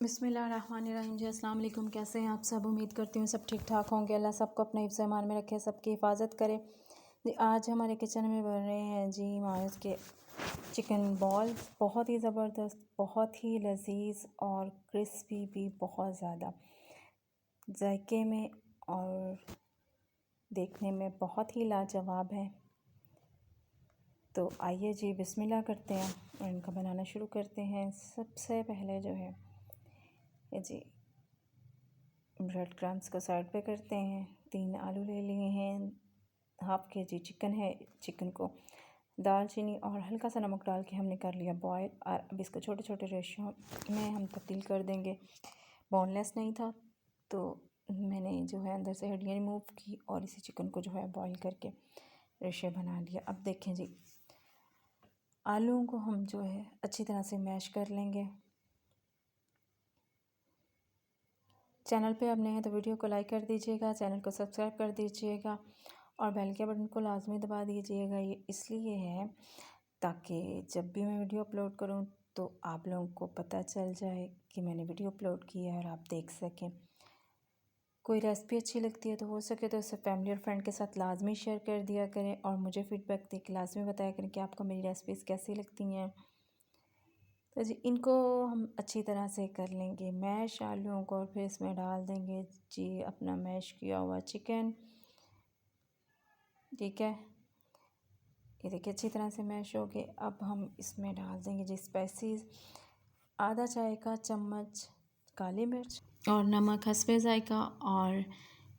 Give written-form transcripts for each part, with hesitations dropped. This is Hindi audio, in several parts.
बिस्मिल्लाहिर्रहमानिर्रहीम जी। अस्सलाम वालेकुम। कैसे हैं आप सब? उम्मीद करती हूँ सब ठीक ठाक होंगे। अल्लाह सबको अपने हिफ्ज़ ईमान में रखे, सबकी हिफाजत करे जी। आज हमारे किचन में बन रहे हैं जी मायोस के चिकन बॉल। बहुत ही ज़बरदस्त, बहुत ही लजीज और क्रिस्पी भी बहुत ज़्यादा जायके में और देखने में बहुत ही लाजवाब है। तो आइए जी बिस्मिल्लाह करते हैं और इनका बनाना शुरू करते हैं। सबसे पहले जो है ये जी ब्रेड क्रम्स को साइड पे करते हैं। 3 आलू ले लिए हैं, हाफ़ केजी चिकन है। चिकन को दालचीनी और हल्का सा नमक डाल के हमने कर लिया बॉयल। और अब इसको छोटे छोटे रेशों में हम तब्दील कर देंगे। बोनलेस नहीं था तो मैंने जो है अंदर से हड्डियाँ रिमूव की और इसी चिकन को जो है बॉयल करके रेशे बना लिया। अब देखें जी, आलूओं को हम जो है अच्छी तरह से मैश कर लेंगे। चैनल पे अब नए हैं तो वीडियो को लाइक कर दीजिएगा, चैनल को सब्सक्राइब कर दीजिएगा और बेल के बटन को लाजमी दबा दीजिएगा। ये इसलिए है ताकि जब भी मैं वीडियो अपलोड करूं तो आप लोगों को पता चल जाए कि मैंने वीडियो अपलोड की है और आप देख सकें। कोई रेसिपी अच्छी लगती है तो हो सके तो उसे फैमिली और फ्रेंड के साथ लाजमी शेयर कर दिया करें और मुझे फ़ीडबैक दे के लाजमी बताया करें कि आपको मेरी रेसिपीज़ कैसी लगती हैं। तो जी इनको हम अच्छी तरह से कर लेंगे मैश आलूओं को और फिर इसमें डाल देंगे जी अपना मैश किया हुआ चिकन। ठीक है, ये देखिए अच्छी तरह से मैश हो गए। अब हम इसमें डाल देंगे जी स्पाइसेस। आधा चाय का चम्मच काली मिर्च और नमक हस्बे ज़ायका और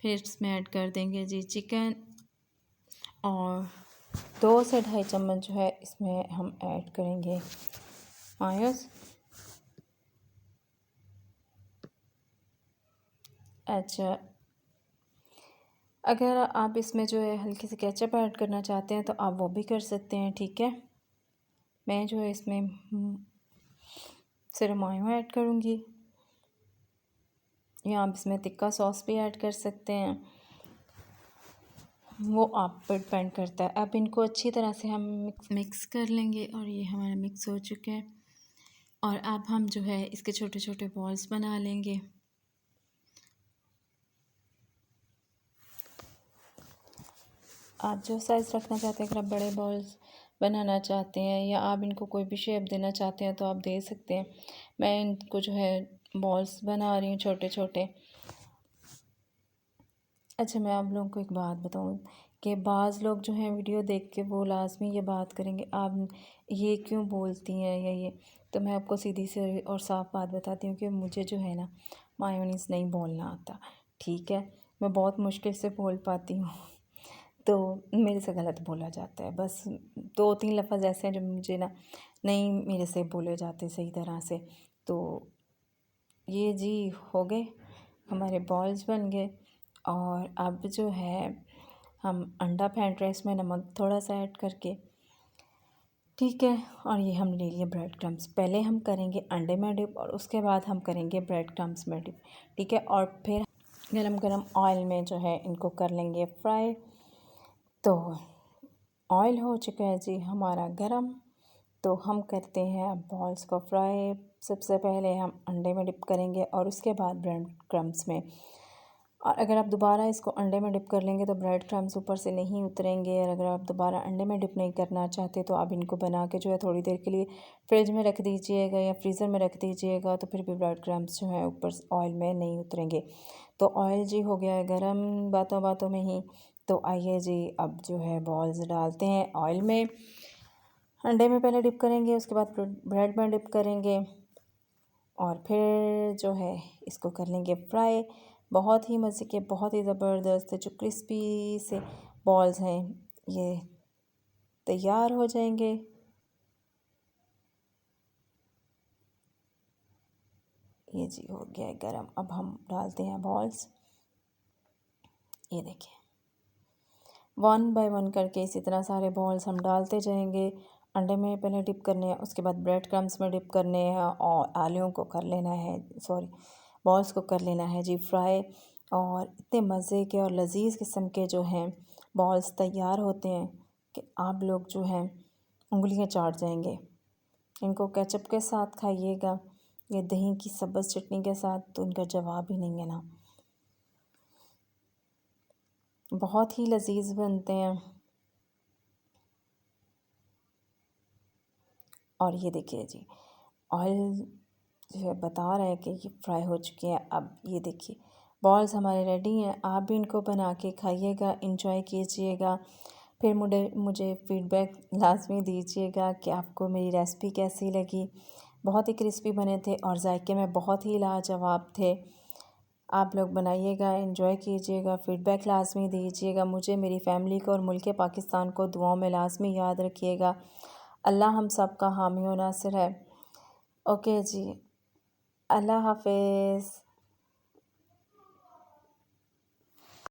फिर इसमें ऐड कर देंगे जी चिकन और 2 से ढाई चम्मच जो है इसमें हम ऐड करेंगे मायोस। अच्छा, अगर आप इसमें जो है हल्की सी केचप ऐड करना चाहते हैं तो आप वो भी कर सकते हैं। ठीक है, मैं जो है इसमें सिर्फ मायो ऐड करूँगी या आप इसमें तिक्का सॉस भी ऐड कर सकते हैं, वो आप पर डिपेंड करता है। अब इनको अच्छी तरह से हम मिक्स कर लेंगे और ये हमारा मिक्स हो चुका है। और अब हम जो है इसके छोटे छोटे बॉल्स बना लेंगे। आप जो साइज़ रखना चाहते हैं, अगर आप बड़े बॉल्स बनाना चाहते हैं या आप इनको कोई भी शेप देना चाहते हैं तो आप दे सकते हैं। मैं इनको जो है बॉल्स बना रही हूँ छोटे छोटे। अच्छा, मैं आप लोगों को एक बात बताऊँ कि बाज़ लोग जो हैं वीडियो देख के वो लाजमी ये बात करेंगे आप ये क्यों बोलती हैं या ये। तो मैं आपको सीधी सी और साफ़ बात बताती हूँ कि मुझे जो है ना मायोनीज़ नहीं बोलना आता। ठीक है, मैं बहुत मुश्किल से बोल पाती हूँ तो मेरे से गलत बोला जाता है। बस 2-3 लफ्ज़ ऐसे हैं जो मुझे ना नहीं मेरे से बोले जाते सही तरह से। तो ये जी हो गए, हमारे बॉल्स बन गए। और अब जो है हम अंडा फेंट रहे इसमें नमक थोड़ा सा ऐड करके। ठीक है, और ये हम ले लिए ब्रेड क्रम्स। पहले हम करेंगे अंडे में डिप और उसके बाद हम करेंगे ब्रेड क्रम्स में डिप। ठीक है, और फिर गरम गरम ऑयल में जो है इनको कर लेंगे फ्राई। तो ऑयल हो चुका है जी हमारा गरम, तो हम करते हैं अब बॉल्स को फ्राई। सबसे पहले हम अंडे में डिप करेंगे और उसके बाद ब्रेड क्रम्स में। और अगर आप दोबारा इसको अंडे में डिप कर लेंगे तो ब्रेड क्रम्स ऊपर से नहीं उतरेंगे। और अगर आप दोबारा अंडे में डिप नहीं करना चाहते तो आप इनको बना के जो है थोड़ी देर के लिए फ्रिज में रख दीजिएगा या फ्रीज़र में रख दीजिएगा, तो फिर भी ब्रेड क्रम्स जो है ऊपर ऑयल में नहीं उतरेंगे। तो ऑयल जी हो गया है गर्म बातों बातों में ही। तो आइए जी अब जो है बॉल्स डालते हैं ऑयल में। अंडे में पहले डिप करेंगे, उसके बाद ब्रेड में डिप करेंगे और फिर जो है इसको कर लेंगे फ्राई। बहुत ही मज़े के, बहुत ही ज़बरदस्त जो क्रिस्पी से बॉल्स हैं ये तैयार हो जाएंगे। ये जी हो गया है गरम। अब हम डालते हैं बॉल्स। ये देखिए 1 बाय 1 करके इसी तरह सारे बॉल्स हम डालते जाएंगे। अंडे में पहले डिप करने हैं, उसके बाद ब्रेड क्रम्स में डिप करने हैं और आलूओं को कर लेना है, सॉरी बॉल्स को कर लेना है जी फ्राई। और इतने मज़े के और लजीज किस्म के जो हैं बॉल्स तैयार होते हैं कि आप लोग जो हैं उंगलियां चाट जाएंगे। इनको केचप के साथ खाइएगा ये दही की सब्ज़ चटनी के साथ तो उनका जवाब ही नहीं है ना। बहुत ही लजीज बनते हैं। और ये देखिए जी, ऑयल जो है बता रहा है कि ये फ्राई हो चुके हैं। अब ये देखिए बॉल्स हमारे रेडी हैं। आप भी इनको बना के खाइएगा, इंजॉय कीजिएगा। फिर मुझे फीडबैक लाज़मी दीजिएगा कि आपको मेरी रेसिपी कैसी लगी। बहुत ही क्रिस्पी बने थे और जायके में बहुत ही लाजवाब थे। आप लोग बनाइएगा, एंजॉय कीजिएगा, फीडबैक लाज़मी दीजिएगा। मुझे, मेरी फ़ैमिली को और मुल्क पाकिस्तान को दुआओं में लाज़मी याद रखिएगा। अल्लाह हम सब का हामी व नासिर है। ओके जी, अल्लाह हाफ़िज़।